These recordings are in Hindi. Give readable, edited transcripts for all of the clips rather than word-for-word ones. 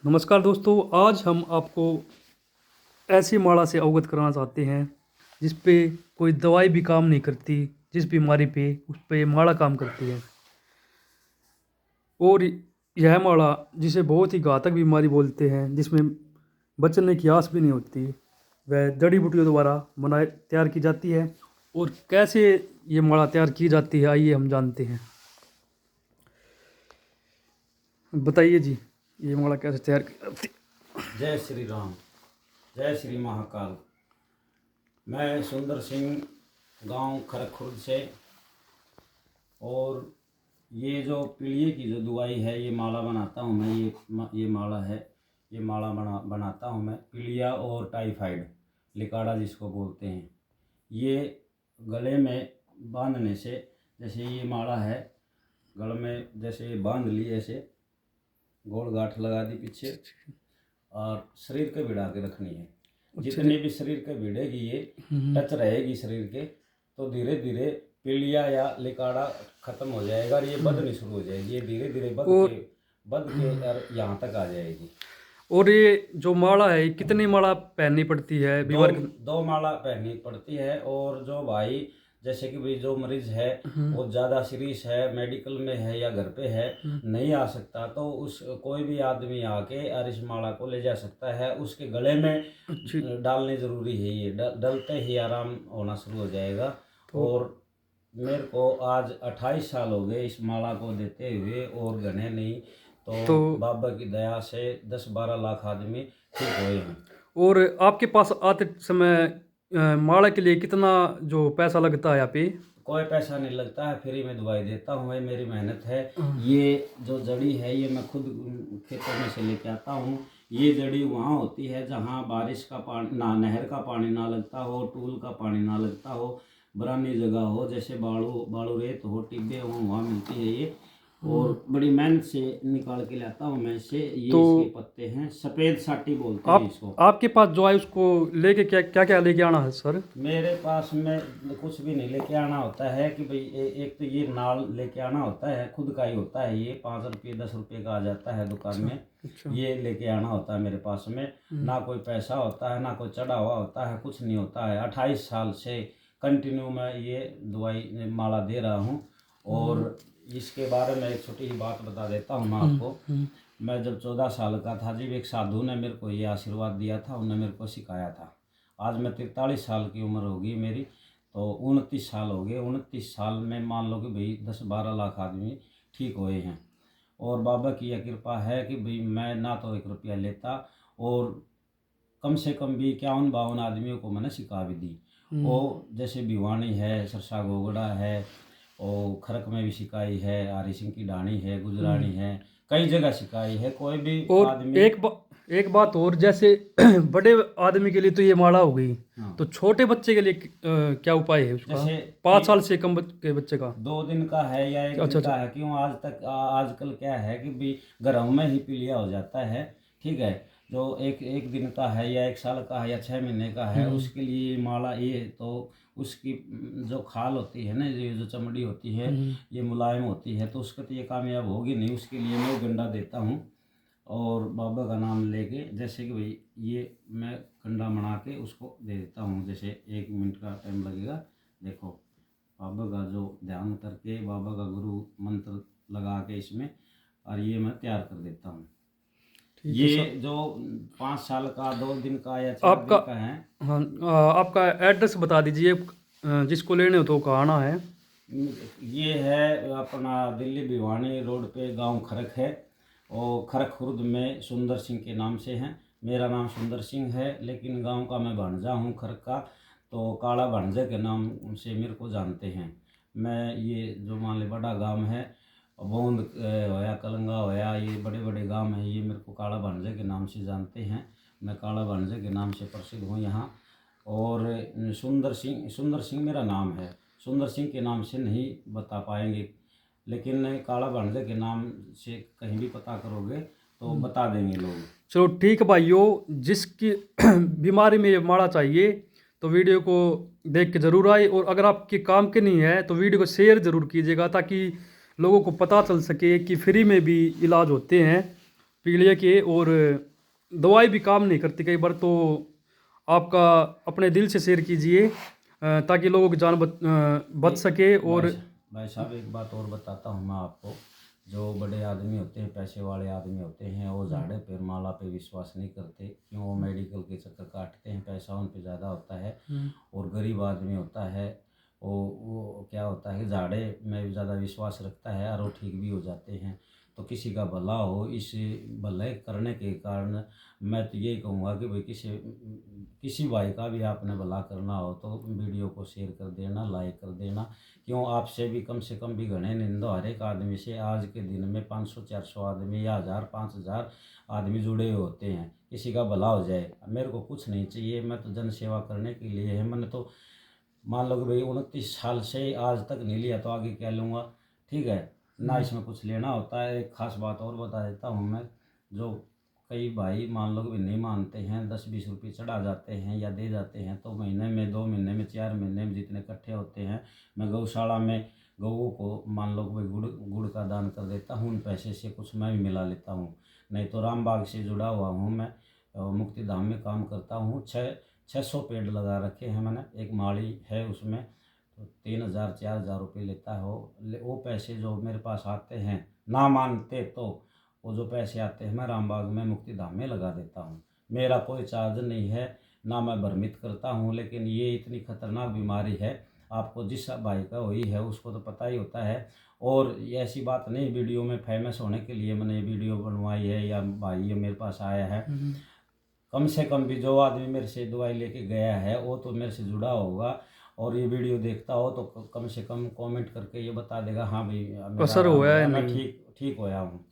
नमस्कार दोस्तों, आज हम आपको ऐसी माला से अवगत कराना चाहते हैं जिस पे कोई दवाई भी काम नहीं करती। जिस बीमारी पे उस पे ये माला काम करती है। और यह माला जिसे बहुत ही घातक बीमारी बोलते हैं, जिसमें बचने की आस भी नहीं होती, वह जड़ी बूटियों द्वारा बनाए तैयार की जाती है। और कैसे ये माला तैयार की जाती है, आइए हम जानते हैं। बताइए जी, ये माला कैसे तैयार की जाती है। जय श्री राम, जय श्री महाकाल। मैं सुंदर सिंह, गांव खरखुर्द से। और ये जो पीलिए की जो दवाई है, ये माला बनाता हूँ मैं। ये माला है, ये माला बनाता हूँ मैं। पीलिया और टाइफाइड, लिकाड़ा जिसको बोलते हैं, ये गले में बांधने से, जैसे ये माला है, गले में जैसे बांध ली, ऐसे गोल गांठ लगा दी पीछे, और शरीर के भिड़ा के रखनी है। जितनी भी शरीर के भिड़ेगी, ये टच रहेगी शरीर के, तो धीरे धीरे पीलिया या लिकाड़ा खत्म हो जाएगा और ये बदनी शुरू हो जाएगी। ये धीरे धीरे बद के और यहाँ तक आ जाएगी। और ये जो माला है, कितनी माला पहननी पड़ती है बीमार दो माला पहननी पड़ती है। और जो भाई, जैसे कि भाई जो मरीज है वो ज़्यादा सीरियस है, मेडिकल में है या घर पे है, नहीं आ सकता, तो उस कोई भी आदमी आके और इस माला को ले जा सकता है। उसके गले में डालनी ज़रूरी है। ये डलते ही आराम होना शुरू हो जाएगा। और मेरे को आज 28 साल हो गए इस माला को देते हुए, और घने नहीं तो बाबा की दया से 10-12 लाख आदमी ठीक हुए हैं। और आपके पास आते समय माला के लिए कितना जो पैसा लगता है यहाँ पे? कोई पैसा नहीं लगता है, फ्री में दवाई देता हूँ। ये मेरी मेहनत है। ये जो जड़ी है, ये मैं खुद खेतों में से लेके आता हूँ। ये जड़ी वहाँ होती है जहाँ बारिश का पानी ना, नहर का पानी ना लगता हो, टूल का पानी ना लगता हो, बरानी जगह हो, जैसे बालू रेत हो, टिब्बे हो, वहाँ मिलती है ये। और बड़ी मेहनत से निकाल के लाता हूँ मैं इसे। ये तो इसके पत्ते हैं, सफ़ेद साटी बोलते हैं इसको। आपके पास जो है उसको लेके क्या क्या लेके आना है सर? मेरे पास में कुछ भी नहीं लेके आना होता है कि भाई एक तो ये नाल लेके आना होता है, खुद का ही होता है। ये 5 रुपये 10 रुपये का आ जाता है दुकान में। ये लेके आना होता है मेरे पास में। ना कोई पैसा होता है, ना कोई चढ़ा हुआ होता है, कुछ नहीं होता है। 28 साल से कंटिन्यू मैं ये दवाई माला दे रहा हूँ। और इसके बारे में एक छोटी सी बात बता देता हूँ मैं आपको। मैं जब 14 साल का था, जब एक साधु ने मेरे को ये आशीर्वाद दिया था, उन्होंने मेरे को सिखाया था। आज मैं 43 साल की उम्र होगी मेरी, तो 29 साल हो गए। 29 साल में मान लो कि भाई 10-12 लाख आदमी ठीक हुए हैं। और बाबा की यह कृपा है कि भाई मैं ना तो 1 रुपया लेता, और कम से कम भी 51-52 आदमियों को मैंने सिखा भी दी। वो जैसे भिवानी है, सरसा गोगड़ा है, और खरक में भी सिखाई है, हरी सिंह की ढाणी है, गुजरानी है, कई जगह सिखाई है। कोई भी और आदमी एक बात और, जैसे बड़े आदमी के लिए तो ये माला हो गई। हाँ। तो छोटे बच्चे के लिए क्या उपाय है उसका? जैसे 5 साल से कम के बच्चे का 2 दिन का है या 1 दिन का है। क्यों आजकल क्या है कि भी घरों में ही पीलिया हो जाता है। ठीक है, जो एक दिन का है या 1 साल का है या 6 महीने का है, उसके लिए माला ये तो उसकी जो खाल होती है ना, ये जो चमड़ी होती है, ये मुलायम होती है, तो उसका तो ये कामयाब होगी नहीं। उसके लिए मैं गंडा देता हूँ, और बाबा का नाम लेके, जैसे कि भाई ये मैं गंडा बना के उसको दे देता हूँ। जैसे 1 मिनट का टाइम लगेगा। देखो, बाबा का जो ध्यान करके, बाबा का गुरु मंत्र लगा के इसमें, और ये मैं तैयार कर देता हूँ। ये जो 5 साल का, 2 दिन का या 4 दिन का है। हाँ, आपका एड्रेस बता दीजिए, जिसको लेने हो तो कहाँ आना है। ये है अपना दिल्ली भिवानी रोड पे गांव खरक है, और खरक खुर्द में सुंदर सिंह के नाम से हैं। मेरा नाम सुंदर सिंह है, लेकिन गांव का मैं भांजा हूँ खरक का, तो काला भांजे के नाम से मेरे को जानते हैं। मैं ये जो मान ले बड़ा गांव है, बूंद होया, कलंगा होया, ये बड़े बड़े गांव हैं, ये मेरे को काला भांजे के नाम से जानते हैं। मैं काला भांजे के नाम से प्रसिद्ध हूँ यहाँ। और सुंदर सिंह मेरा नाम है। सुंदर सिंह के नाम से नहीं बता पाएंगे, लेकिन काला भांजे के नाम से कहीं भी पता करोगे तो बता देंगे लोग। चलो ठीक है भाइयों, जिसकी बीमारी में ये माला चाहिए तो वीडियो को देख के ज़रूर आए। और अगर आपके काम के नहीं है तो वीडियो को शेयर ज़रूर कीजिएगा, ताकि लोगों को पता चल सके कि फ्री में भी इलाज होते हैं। पीलिया के, और दवाई भी काम नहीं करती कई बार। तो आपका अपने दिल से शेयर कीजिए ताकि लोगों की जान बच सके। और भाई साहब एक बात और बताता हूँ मैं आपको। जो बड़े आदमी होते हैं, पैसे वाले आदमी होते हैं, वो झाड़े पे माला पे विश्वास नहीं करते। क्यों? वो मेडिकल के चक्कर काटते हैं, पैसा उन पे ज़्यादा होता है। और गरीब आदमी होता है वो क्या होता है कि झाड़े में ज़्यादा विश्वास रखता है और वो ठीक भी हो जाते हैं। तो किसी का भला हो, इस भले करने के कारण मैं तो यही कहूँगा कि भाई किसी भाई का भी आपने भला करना हो तो वीडियो को शेयर कर देना, लाइक कर देना। क्यों? आपसे भी कम से कम भी घने निंदो हर एक आदमी से आज के दिन में 500-400 आदमी या 1000-5000 आदमी जुड़े हुए होते हैं। किसी का भला हो जाए, मेरे को कुछ नहीं चाहिए, मैं तो जन सेवा करने के लिए है। मैंने तो मान लो कि भाई 29 साल से आज तक नहीं लिया तो आगे क्या लूँगा? ठीक है ना, इसमें कुछ लेना होता है। एक खास बात और बता देता हूँ मैं। जो कई भाई मान लो कि नहीं मानते हैं, 10-20 रुपये चढ़ा जाते हैं या दे जाते हैं, तो महीने में, 2 महीने में, 4 महीने में जितने इकट्ठे होते हैं, मैं गौशाला में गऊ को मान लो कि भाई गुड़ गुड़ का दान कर देता हूँ। उन पैसे से कुछ मैं भी मिला लेता हूँ। नहीं तो रामबाग से जुड़ा हुआ हूँ मैं, मुक्ति धाम में काम करता हूँ। 600 पेड़ लगा रखे हैं मैंने। एक माली है उसमें, तो 3000-4000 रुपये लेता है वो पैसे जो मेरे पास आते हैं, ना मानते तो वो जो पैसे आते हैं मैं रामबाग में मुक्ति धाम में लगा देता हूँ। मेरा कोई चार्ज नहीं है, ना मैं भ्रमित करता हूँ। लेकिन ये इतनी खतरनाक बीमारी है, आपको जिस भाई का हुई है उसको तो पता ही होता है। और ये ऐसी बात नहीं वीडियो में फेमस होने के लिए मैंने ये वीडियो बनवाई है या भाई ये मेरे पास आया है। कम से कम भी जो आदमी मेरे से दवाई लेके गया है वो तो मेरे से जुड़ा होगा, और ये वीडियो देखता हो तो कम से कम कमेंट करके ये बता देगा, हाँ भाई मेरा असर आराम हुआ है हुआ, मैं नहीं। ठीक होया हूँ।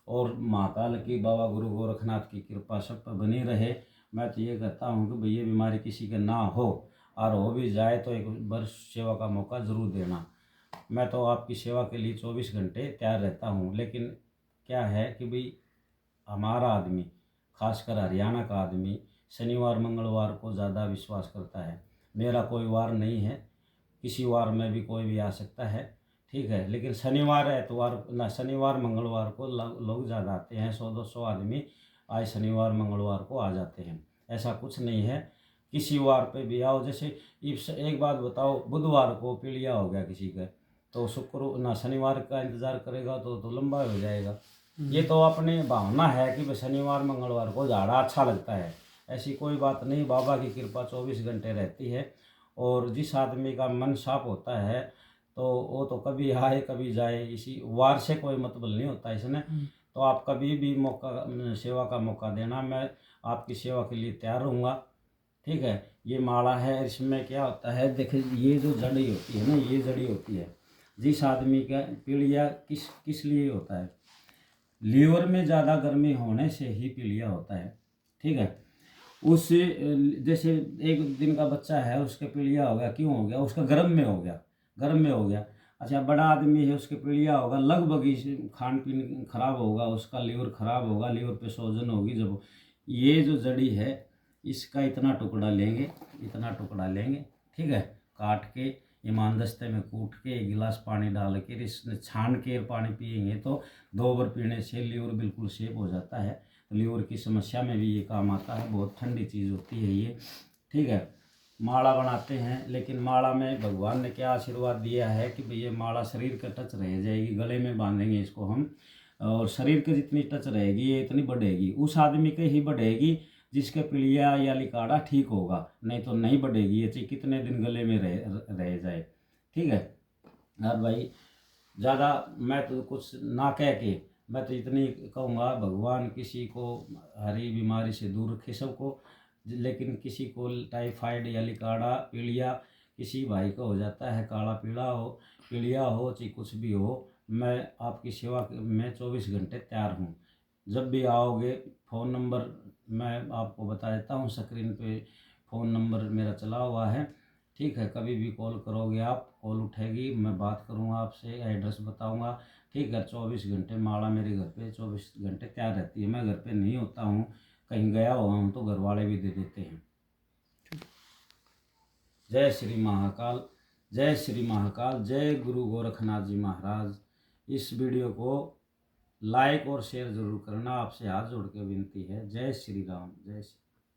और महाकाल की, बाबा गुरु गोरखनाथ की कृपा सब पर बनी रहे। मैं तो ये कहता हूँ कि भाई ये बीमारी किसी के ना हो, और हो भी जाए तो एक वर्ष सेवा का मौका ज़रूर देना। मैं तो आपकी सेवा के लिए 24 घंटे तैयार रहता हूँ। लेकिन क्या है कि भाई हमारा आदमी, खासकर हरियाणा का आदमी, शनिवार मंगलवार को ज़्यादा विश्वास करता है। मेरा कोई वार नहीं है, किसी वार में भी कोई भी आ सकता है, ठीक है। लेकिन शनिवार एतवार ना, शनिवार मंगलवार को लोग ज़्यादा आते हैं। 100-200 आदमी आज शनिवार मंगलवार को आ जाते हैं। ऐसा कुछ नहीं है, किसी वार पे भी आओ। जैसे इस एक बात बताओ, बुधवार को पीलिया हो गया किसी का, तो शुक्र ना शनिवार का इंतज़ार करेगा तो लंबा हो जाएगा। ये तो अपनी भावना है कि भाई शनिवार मंगलवार को झाड़ा अच्छा लगता है, ऐसी कोई बात नहीं। बाबा की कृपा 24 घंटे रहती है। और जिस आदमी का मन साफ होता है तो वो तो कभी आए कभी जाए, इसी वार से कोई मतलब नहीं होता इसने। तो आप कभी भी मौका, सेवा का मौका देना, मैं आपकी सेवा के लिए तैयार रहूँगा, ठीक है। ये माला है, इसमें क्या होता है देखिए, ये जो जड़ी होती है ना, ये जड़ी होती है। जिस आदमी का पीलिया किस किस लिए होता है, लीवर में ज़्यादा गर्मी होने से ही पीलिया होता है, ठीक है। उस जैसे एक दिन का बच्चा है, उसके पीलिया हो गया, क्यों हो गया? उसका गर्म में हो गया, गर्म में हो गया। अच्छा, बड़ा आदमी है, उसके पीलिया होगा, लगभग ही खान पीन खराब होगा, उसका लीवर खराब होगा, लीवर पे सोजन होगी। जब ये जो जड़ी है, इसका इतना टुकड़ा लेंगे, इतना टुकड़ा लेंगे, ठीक है, काट के ईमानदस्ते में कूट के एक गिलास पानी डाल के इसमें छान के पानी पिएंगे तो 2 बार पीने से लीवर बिल्कुल सेफ हो जाता है। तो लीवर की समस्या में भी ये काम आता है, बहुत ठंडी चीज़ होती है ये, ठीक है। माला बनाते हैं, लेकिन माला में भगवान ने क्या आशीर्वाद दिया है कि भाई ये माला शरीर का टच रह जाएगी, गले में बांधेंगे इसको हम, और शरीर के जितनी टच रहेगी ये इतनी बढ़ेगी, उस आदमी के ही बढ़ेगी जिसके पीलिया या लिकाड़ा ठीक होगा। नहीं तो नहीं बढ़ेगी, ये चाहे कितने दिन गले में रह जाए, ठीक है। और भाई ज़्यादा मैं तो कुछ ना कह के, मैं तो इतनी कहूँगा, भगवान किसी को हरी बीमारी से दूर रखे सबको। लेकिन किसी को टाइफाइड या लिकाड़ा, पीलिया किसी भाई को हो जाता है, काला पीला हो, पीलिया हो, चाहे कुछ भी हो, मैं आपकी सेवा में 24 घंटे तैयार हूँ। जब भी आओगे, फ़ोन नंबर मैं आपको बता देता हूँ, स्क्रीन पे फ़ोन नंबर मेरा चला हुआ है, ठीक है। कभी भी कॉल करोगे आप, कॉल उठेगी, मैं बात करूँगा आपसे, एड्रेस बताऊँगा, ठीक है। 24 घंटे माला मेरे घर पे 24 घंटे तैयार रहती है। मैं घर पे नहीं होता हूँ, कहीं गया हुआ हूँ तो घर वाले भी दे देते हैं। जय श्री महाकाल, जय श्री महाकाल, जय गुरु गोरखनाथ जी महाराज। इस वीडियो को लाइक और शेयर जरूर करना, आपसे हाथ जोड़ के विनती है। जय श्री राम, जय श्री